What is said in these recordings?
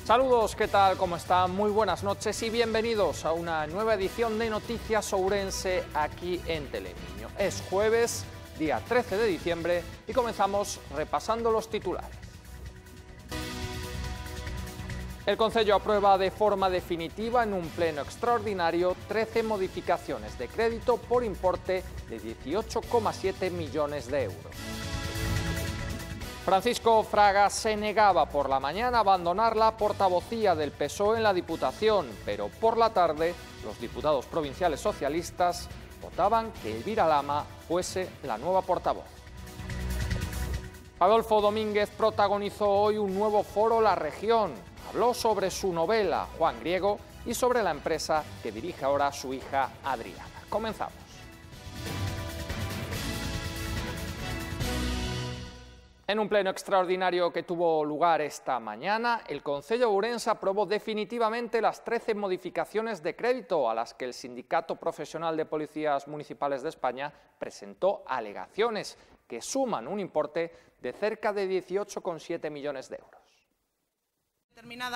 Saludos, ¿qué tal? ¿Cómo están? Muy buenas noches y bienvenidos a una nueva edición de Noticias Ourense aquí en Telemiño. Es jueves, día 13 de diciembre y comenzamos repasando los titulares. El Concello aprueba de forma definitiva en un pleno extraordinario 13 modificaciones de crédito por importe de 18,7 millones de euros. Francisco Fraga se negaba por la mañana a abandonar la portavocía del PSOE en la Diputación, pero por la tarde los diputados provinciales socialistas votaban que Elvira Lama fuese la nueva portavoz. Adolfo Domínguez protagonizó hoy un nuevo foro La Región. Habló sobre su novela Juan Griego y sobre la empresa que dirige ahora su hija Adriana. Comenzamos. En un pleno extraordinario que tuvo lugar esta mañana, el Concello de Ourense aprobó definitivamente las 13 modificaciones de crédito a las que el Sindicato Profesional de Policías Municipales de España presentó alegaciones que suman un importe de cerca de 18,7 millones de euros.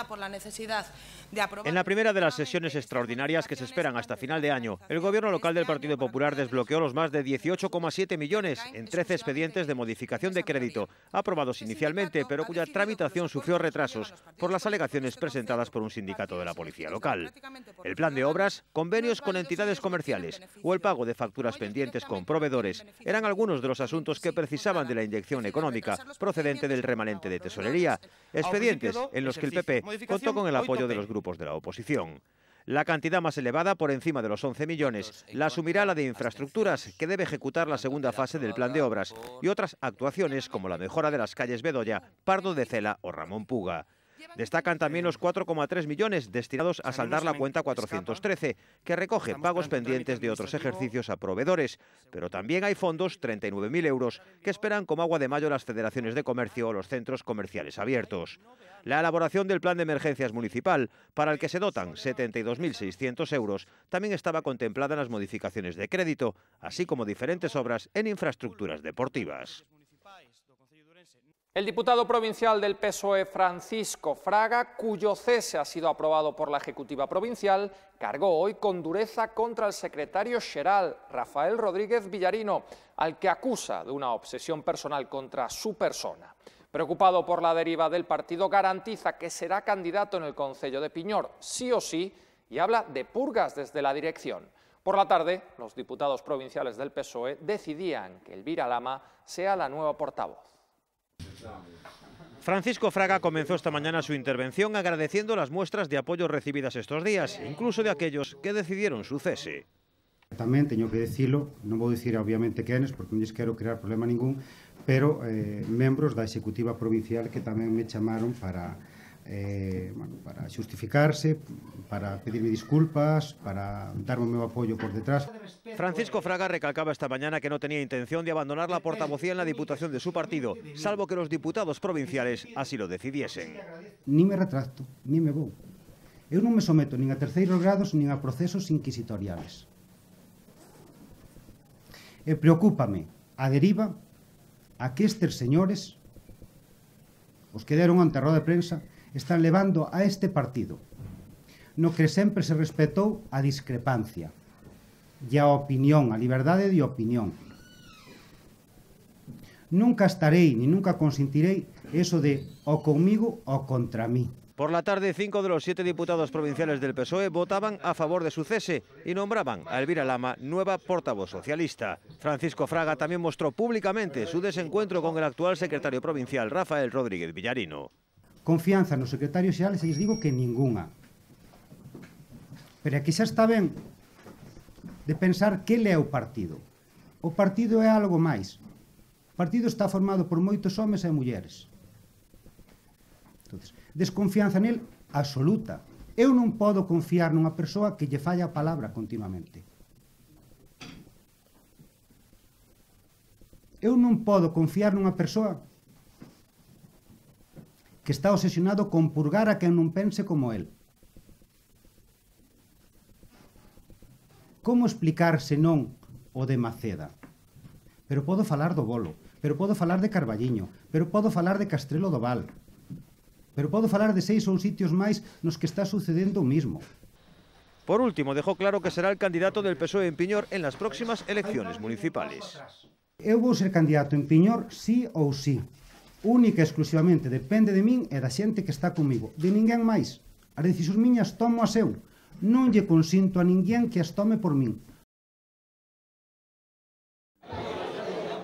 Por la necesidad de aprobar... En la primera de las sesiones extraordinarias que se esperan hasta final de año, el Gobierno local del Partido Popular desbloqueó los más de 18,7 millones en 13 expedientes de modificación de crédito, aprobados inicialmente, pero cuya tramitación sufrió retrasos por las alegaciones presentadas por un sindicato de la policía local. El plan de obras, convenios con entidades comerciales o el pago de facturas pendientes con proveedores eran algunos de los asuntos que precisaban de la inyección económica procedente del remanente de tesorería, expedientes en los que el PP contó con el apoyo de los grupos de la oposición. La cantidad más elevada, por encima de los 11 millones, la asumirá la de infraestructuras, que debe ejecutar la segunda fase del plan de obras, y otras actuaciones como la mejora de las calles Bedoya, Pardo de Cela o Ramón Puga. Destacan también los 4,3 millones destinados a saldar la cuenta 413, que recoge pagos pendientes de otros ejercicios a proveedores, pero también hay fondos, 39.000 euros, que esperan como agua de mayo las federaciones de comercio o los centros comerciales abiertos. La elaboración del plan de emergencias municipal, para el que se dotan 72.600 euros, también estaba contemplada en las modificaciones de crédito, así como diferentes obras en infraestructuras deportivas. El diputado provincial del PSOE, Francisco Fraga, cuyo cese ha sido aprobado por la Ejecutiva Provincial, cargó hoy con dureza contra el secretario xeral, Rafael Rodríguez Villarino, al que acusa de una obsesión personal contra su persona. Preocupado por la deriva del partido, garantiza que será candidato en el Concello de Piñor, sí o sí, y habla de purgas desde la dirección. Por la tarde, los diputados provinciales del PSOE decidían que Elvira Lama sea la nueva portavoz. Francisco Fraga comenzó esta mañana su intervención agradeciendo las muestras de apoyo recibidas estos días, incluso de aquellos que decidieron su cese. Tamén teño que decirlo, non vou dicir obviamente quenes, porque non lles quero crear problema ningún, pero membros da Executiva Provincial que tamén me chamaron para xustificarse, para pedirme disculpas, para darme o meu apoio por detrás. Francisco Fraga recalcaba esta mañana que no tenía intención de abandonar la portavocía en la Diputación de su partido, salvo que los diputados provinciales así lo decidiesen. Ni me retracto, ni me vou. Eu non me someto nin a terceiros grados nin a procesos inquisitoriales. E preocúpame a deriva a que estes señores, os que deron ante a roda de prensa, están levando a este partido, no que sempre se respetou a discrepancia e a opinión, a liberdade de opinión. Nunca estarei, ni nunca consentirei eso de o conmigo o contra mí. Por la tarde, 5 de los 7 diputados provinciales del PSOE votaban a favor de su cese y nombraban a Elvira Lama nueva portavoz socialista. Francisco Fraga también mostró públicamente su desencuentro con el actual secretario provincial, Rafael Rodríguez Villarino. Confianza no secretario xeral, se lles digo que ningunha. Pero aquí xa está ben de pensar que ele é o partido. O partido é algo máis. O partido está formado por moitos homes e mulleres. Entonces, desconfianza nel absoluta. Eu non podo confiar nunha persoa que lle falla a palabra continuamente. Eu non podo confiar nunha persoa que está obsesionado con purgar a quen non pense como el. Como explicar senón o de Maceda? Pero podo falar do Bolo, pero podo falar de Carballiño, pero podo falar de Castrelo do Val. Pero podo falar de 6 ou sitios máis nos que está sucedendo o mismo. Por último, dejó claro que será el candidato del PSOE en Piñor en las próximas elecciones municipales. Eu vou ser candidato en Piñor sí ou sí. Única e exclusivamente depende de min e da xente que está comigo. De ninguén máis. As decisións miñas tomo as eu. Non lle consinto a ninguén que as tome por min.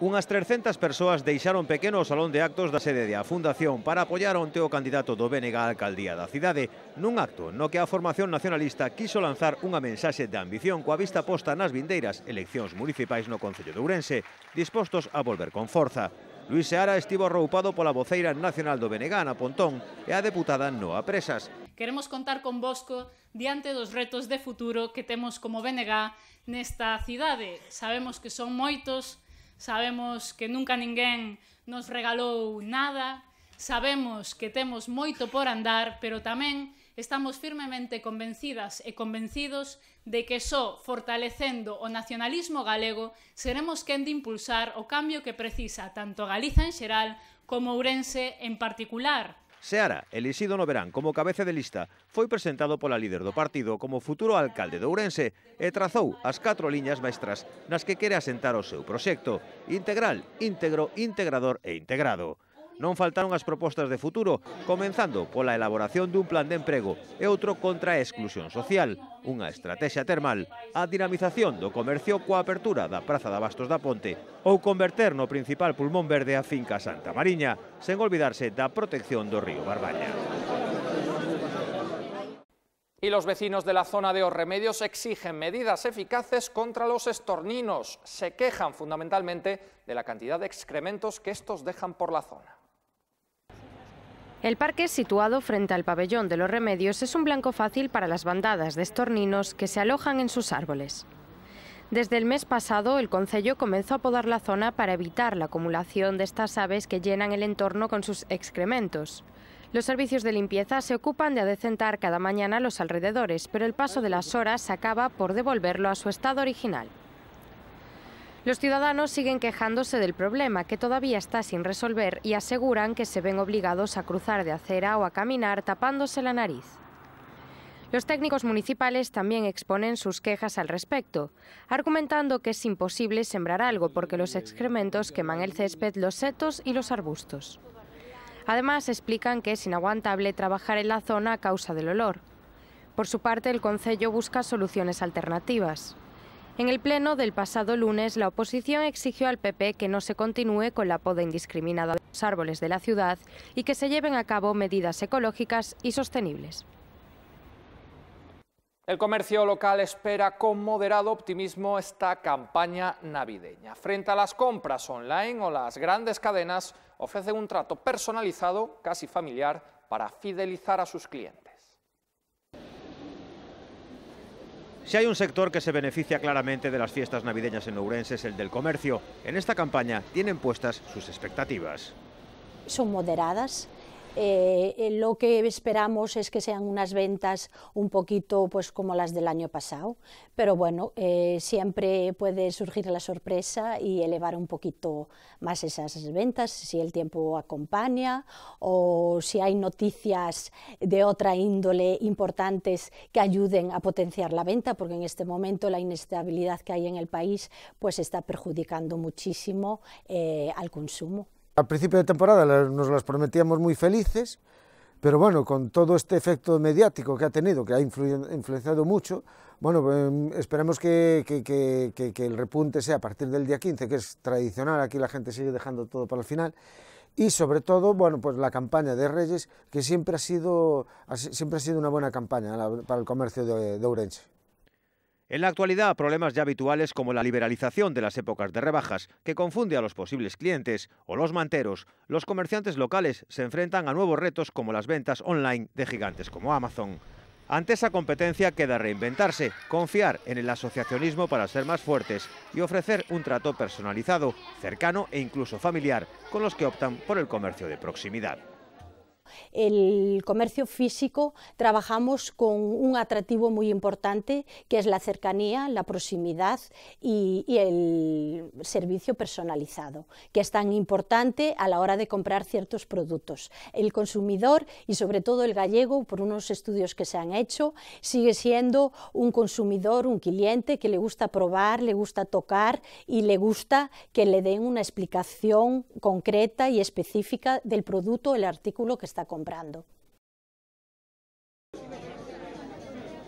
Unhas 300 persoas deixaron pequeno o salón de actos da sede da Fundación para apoiar onte o candidato do BNG á alcaldía da cidade, nun acto no que a formación nacionalista quiso lanzar unha mensaxe de ambición coa vista posta nas vindeiras eleccións municipais no concello de Ourense, dispostos a volver con forza. Luís Seara estivo arroupado pola voceira nacional do BNG, Ana Pontón, e a deputada Noa Presas. Queremos contar convosco diante dos retos de futuro que temos como BNG nesta cidade. Sabemos que son moitos, sabemos que nunca ninguén nos regalou nada, sabemos que temos moito por andar, pero tamén estamos firmemente convencidas e convencidos de que só fortalecendo o nacionalismo galego seremos quen de impulsar o cambio que precisa tanto Galiza en xeral como Ourense en particular. Seara, elixido no verán como cabeza de lista, foi presentado pola líder do partido como futuro alcalde de Ourense e trazou as 4 liñas maestras nas que quere asentar o seu proxecto: integral, íntegro, integrador e integrado. Non faltaron as propostas de futuro, comenzando pola elaboración dun plan de emprego e outro contra a exclusión social, unha estrategia termal, a dinamización do comercio coa apertura da Praza de Abastos da Ponte ou converter no principal pulmón verde a finca Santa Mariña, sen olvidarse da protección do río Barbaña. Y los vecinos de la zona de Os Remedios exigen medidas eficaces contra los estorninos. Se quejan fundamentalmente de la cantidad de excrementos que estos dejan por la zona. El parque situado frente al pabellón de Los Remedios es un blanco fácil para las bandadas de estorninos que se alojan en sus árboles. Desde el mes pasado, el concello comenzó a podar la zona para evitar la acumulación de estas aves que llenan el entorno con sus excrementos. Los servicios de limpieza se ocupan de adecentar cada mañana los alrededores, pero el paso de las horas acaba por devolverlo a su estado original. Los ciudadanos siguen quejándose del problema, que todavía está sin resolver, y aseguran que se ven obligados a cruzar de acera o a caminar tapándose la nariz. Los técnicos municipales también exponen sus quejas al respecto, argumentando que es imposible sembrar algo porque los excrementos queman el césped, los setos y los arbustos. Además, explican que es inaguantable trabajar en la zona a causa del olor. Por su parte, el concello busca soluciones alternativas. En el pleno del pasado lunes, la oposición exigió al PP que no se continúe con la poda indiscriminada de los árboles de la ciudad y que se lleven a cabo medidas ecológicas y sostenibles. El comercio local espera con moderado optimismo esta campaña navideña. Frente a las compras online o las grandes cadenas, ofrece un trato personalizado, casi familiar, para fidelizar a sus clientes. Si hay un sector que se beneficia claramente de las fiestas navideñas en Ourense es el del comercio. En esta campaña tienen puestas sus expectativas. Son moderadas. Lo que esperamos es que sean unas ventas un poquito pues como las del año pasado, pero bueno, siempre puede surgir la sorpresa y elevar un poquito más esas ventas si el tiempo acompaña o si hay noticias de otra índole importantes que ayuden a potenciar la venta, porque en este momento la inestabilidad que hay en el país pues está perjudicando muchísimo al consumo. Al principio de temporada nos las prometíamos muy felices, pero bueno, con todo este efecto mediático que ha tenido, que ha influenciado mucho, bueno, esperemos que el repunte sea a partir del día 15, que es tradicional, aquí la gente sigue dejando todo para el final, y sobre todo, bueno, pues la campaña de Reyes, que siempre ha sido una buena campaña para el comercio de Ourense. En la actualidad, problemas ya habituales como la liberalización de las épocas de rebajas, que confunde a los posibles clientes, o los manteros, los comerciantes locales se enfrentan a nuevos retos como las ventas online de gigantes como Amazon. Ante esa competencia queda reinventarse, confiar en el asociacionismo para ser más fuertes y ofrecer un trato personalizado, cercano e incluso familiar con los que optan por el comercio de proximidad. El comercio físico trabajamos con un atractivo muy importante que es la cercanía, la proximidad y el servicio personalizado, que es tan importante a la hora de comprar ciertos productos. El consumidor y sobre todo el gallego, por unos estudios que se han hecho, sigue siendo un consumidor, un cliente que le gusta probar, le gusta tocar y le gusta que le den una explicación concreta y específica del producto o el artículo que está comprando.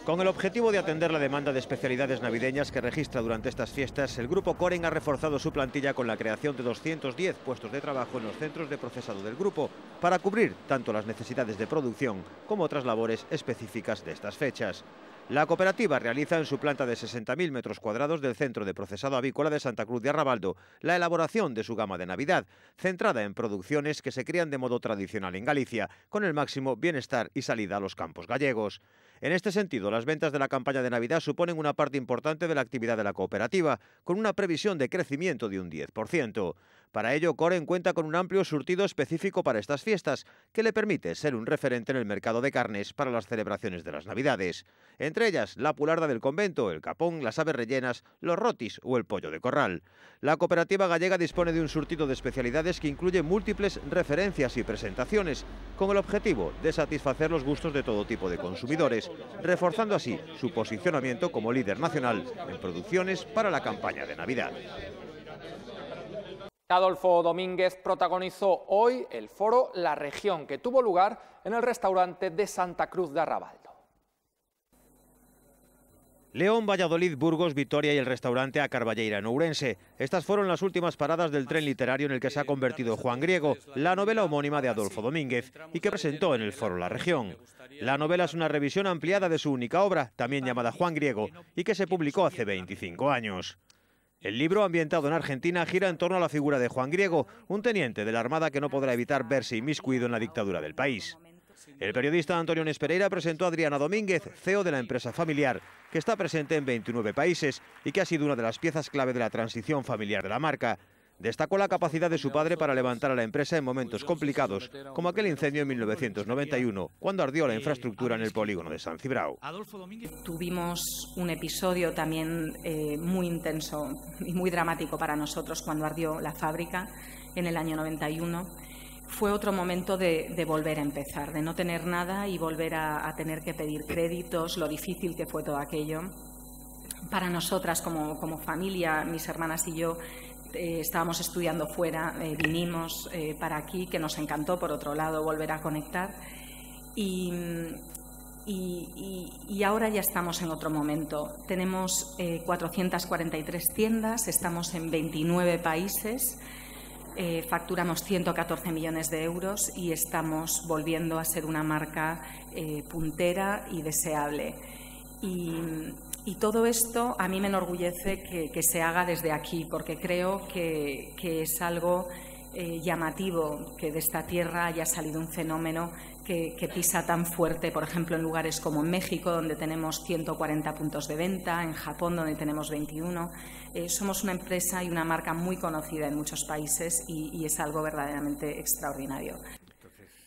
Con el objetivo de atender la demanda de especialidades navideñas que registra durante estas fiestas, el Grupo Coren ha reforzado su plantilla con la creación de 210 puestos de trabajo en los centros de procesado del grupo para cubrir tanto las necesidades de producción como otras labores específicas de estas fechas. La cooperativa realiza en su planta de 60.000 metros cuadrados del Centro de Procesado Avícola de Santa Cruz de Arrabaldo la elaboración de su gama de Navidad, centrada en producciones que se crían de modo tradicional en Galicia, con el máximo bienestar y salida a los campos gallegos. En este sentido, las ventas de la campaña de Navidad suponen una parte importante de la actividad de la cooperativa, con una previsión de crecimiento de un 10%. Para ello, Coren cuenta con un amplio surtido específico para estas fiestas, que le permite ser un referente en el mercado de carnes para las celebraciones de las Navidades. Entre ellas, la pularda del convento, el capón, las aves rellenas, los rotis o el pollo de corral. La cooperativa gallega dispone de un surtido de especialidades que incluye múltiples referencias y presentaciones, con el objetivo de satisfacer los gustos de todo tipo de consumidores, reforzando así su posicionamiento como líder nacional en producciones para la campaña de Navidad. Adolfo Domínguez protagonizó hoy el foro La Región, que tuvo lugar en el restaurante de Santa Cruz de Arrabaldo. León, Valladolid, Burgos, Vitoria y el restaurante A Carballeira en Ourense. Estas fueron las últimas paradas del tren literario en el que se ha convertido Juan Griego, la novela homónima de Adolfo Domínguez, y que presentó en el foro La Región. La novela es una revisión ampliada de su única obra, también llamada Juan Griego, y que se publicó hace 25 años. El libro, ambientado en Argentina, gira en torno a la figura de Juan Griego, un teniente de la Armada que no podrá evitar verse inmiscuido en la dictadura del país. El periodista Antonio Nespereira presentó a Adriana Domínguez, CEO de la empresa familiar, que está presente en 29 países y que ha sido una de las piezas clave de la transición familiar de la marca. Destacó la capacidad de su padre para levantar a la empresa en momentos complicados, como aquel incendio en 1991, cuando ardió la infraestructura en el polígono de San Cibrao. Tuvimos un episodio también muy intenso y muy dramático para nosotros cuando ardió la fábrica en el año 91. Fue otro momento de volver a empezar, de no tener nada y volver a tener que pedir créditos, lo difícil que fue todo aquello. Para nosotras como familia, mis hermanas y yo, estábamos estudiando fuera, vinimos para aquí, que nos encantó, por otro lado, volver a conectar. Y ahora ya estamos en otro momento. Tenemos 443 tiendas, estamos en 29 países, facturamos 114 millones de euros y estamos volviendo a ser una marca puntera y deseable. Y todo esto a mí me enorgullece que se haga desde aquí, porque creo que es algo llamativo que de esta tierra haya salido un fenómeno que pisa tan fuerte, por ejemplo, en lugares como en México, donde tenemos 140 puntos de venta, en Japón, donde tenemos 21. Somos una empresa y una marca muy conocida en muchos países y es algo verdaderamente extraordinario.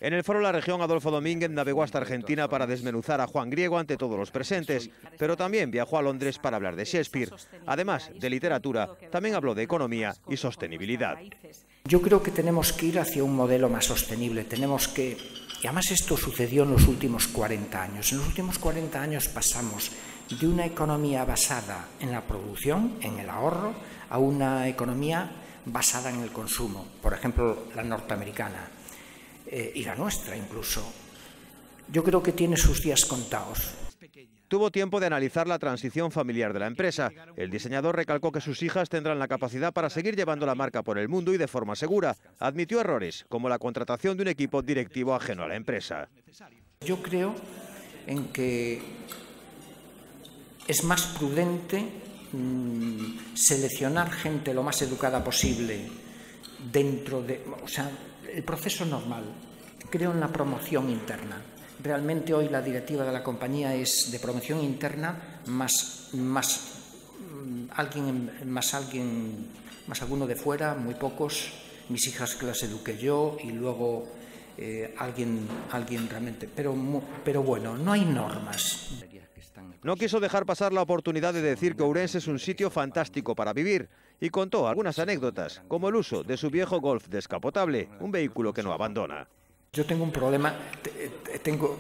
En el foro La Región, Adolfo Domínguez navegó hasta Argentina para desmenuzar a Juan Griego ante todos los presentes, pero también viajó a Londres para hablar de Shakespeare. Además de literatura, también habló de economía y sostenibilidad. Yo creo que tenemos que ir hacia un modelo más sostenible. Y además esto sucedió en los últimos 40 años. En los últimos 40 años pasamos de una economía basada en la producción, en el ahorro, a una economía basada en el consumo. Por ejemplo, la norteamericana. Y la nuestra incluso. Yo creo que tiene sus días contados. Tuvo tiempo de analizar la transición familiar de la empresa. El diseñador recalcó que sus hijas tendrán la capacidad para seguir llevando la marca por el mundo y de forma segura. Admitió errores, como la contratación de un equipo directivo ajeno a la empresa. Yo creo en que es más prudente seleccionar gente lo más educada posible dentro de... el proceso normal. Creo en la promoción interna. Realmente hoy la directiva de la compañía es de promoción interna más alguno de fuera, muy pocos, mis hijas que las eduqué yo y luego alguien realmente... Pero bueno, no hay normas. No quiso dejar pasar la oportunidad de decir que Ourense es un sitio fantástico para vivir y contó algunas anécdotas, como el uso de su viejo Golf descapotable, un vehículo que no abandona. Yo tengo un problema, tengo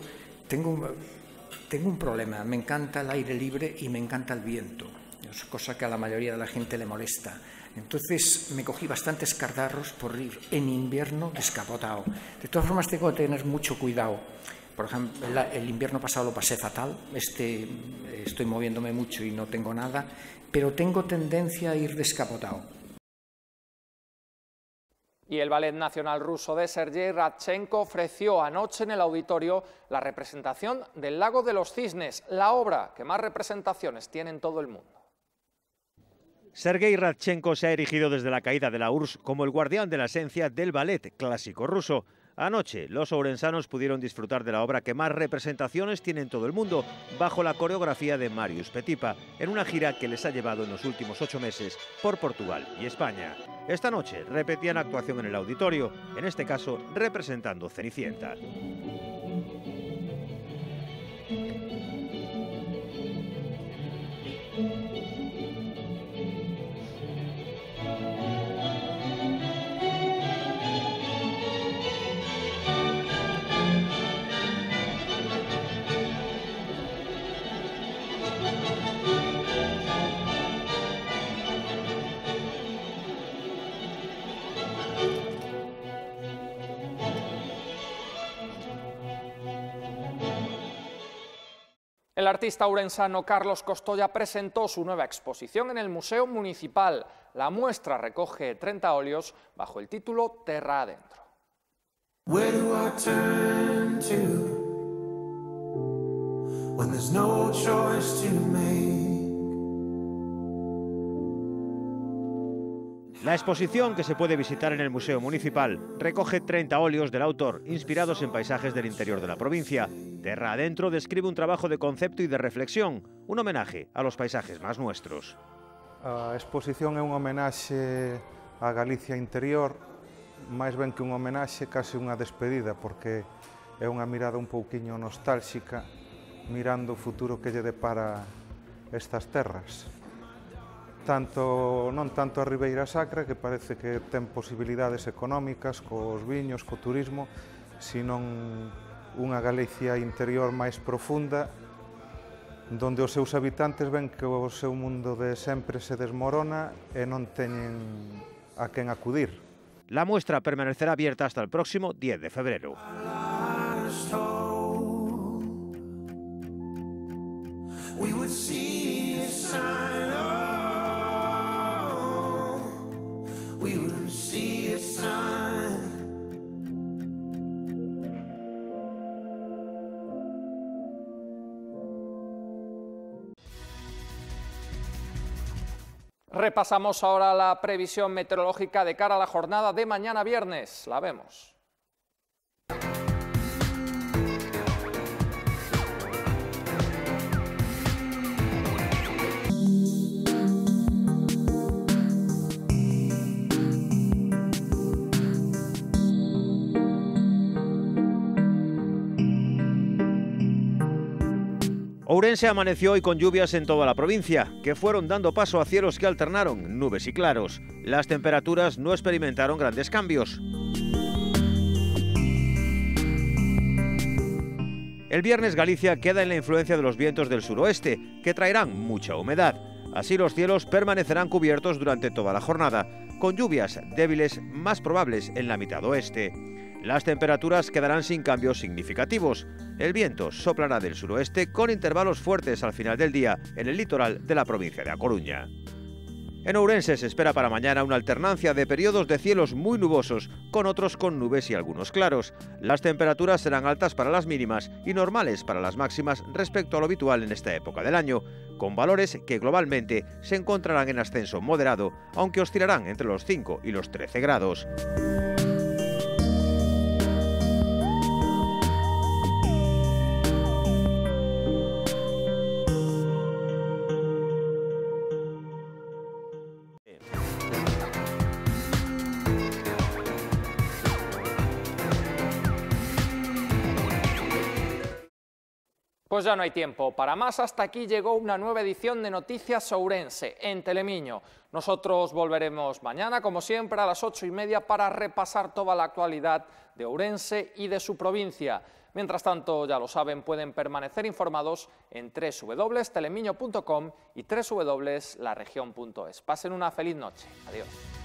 un problema, me encanta el aire libre y me encanta el viento, es cosa que a la mayoría de la gente le molesta. Entonces me cogí bastantes cardarros por ir en invierno descapotado. De todas formas tengo que tener mucho cuidado. Por ejemplo, el invierno pasado lo pasé fatal, estoy moviéndome mucho y no tengo nada, pero tengo tendencia a ir descapotado. Y el Ballet Nacional Ruso de Sergei Radchenko ofreció anoche en el auditorio la representación del Lago de los Cisnes, la obra que más representaciones tiene en todo el mundo. Sergei Radchenko se ha erigido desde la caída de la URSS como el guardián de la esencia del ballet clásico ruso. Anoche, los ourensanos pudieron disfrutar de la obra que más representaciones tiene en todo el mundo, bajo la coreografía de Marius Petipa, en una gira que les ha llevado en los últimos 8 meses por Portugal y España. Esta noche repetían actuación en el auditorio, en este caso representando Cenicienta. El artista ourensano Carlos Costoya presentó su nueva exposición en el Museo Municipal. La muestra recoge 30 óleos bajo el título Terra Adentro. La exposición, que se puede visitar en el Museo Municipal, recoge 30 óleos del autor, inspirados en paisajes del interior de la provincia. Terra Adentro describe un trabajo de concepto y de reflexión, un homenaje a los paisajes más nuestros. A exposición é un homenaxe á Galicia interior, máis ben que un homenaxe, case unha despedida, porque é unha mirada un pouquiño nostálxica, mirando o futuro que lle depara estas terras. Non tanto a Ribeira Sacra, que parece que ten posibilidades económicas cos viños, co turismo, sino unha Galicia interior máis profunda, donde os seus habitantes ven que o seu mundo de sempre se desmorona e non teñen a quen acudir. La muestra permanecerá abierta hasta el próximo 10 de febrero. Repasamos ahora la previsión meteorológica de cara a la jornada de mañana viernes. La vemos. Ourense amaneció hoy con lluvias en toda la provincia, que fueron dando paso a cielos que alternaron nubes y claros. Las temperaturas no experimentaron grandes cambios. El viernes Galicia queda en la influencia de los vientos del suroeste, que traerán mucha humedad. Así los cielos permanecerán cubiertos durante toda la jornada, con lluvias débiles más probables en la mitad oeste. Las temperaturas quedarán sin cambios significativos. El viento soplará del suroeste con intervalos fuertes al final del día en el litoral de la provincia de A Coruña. En Ourense se espera para mañana una alternancia de periodos de cielos muy nubosos, con otros con nubes y algunos claros. Las temperaturas serán altas para las mínimas y normales para las máximas respecto a lo habitual en esta época del año, con valores que globalmente se encontrarán en ascenso moderado, aunque oscilarán entre los 5 y los 13 grados. Pues ya no hay tiempo para más. Hasta aquí llegó una nueva edición de Noticias Ourense en Telemiño. Nosotros volveremos mañana, como siempre, a las 8:30 para repasar toda la actualidad de Ourense y de su provincia. Mientras tanto, ya lo saben, pueden permanecer informados en www.telemiño.com y www.laregion.es. Pasen una feliz noche. Adiós.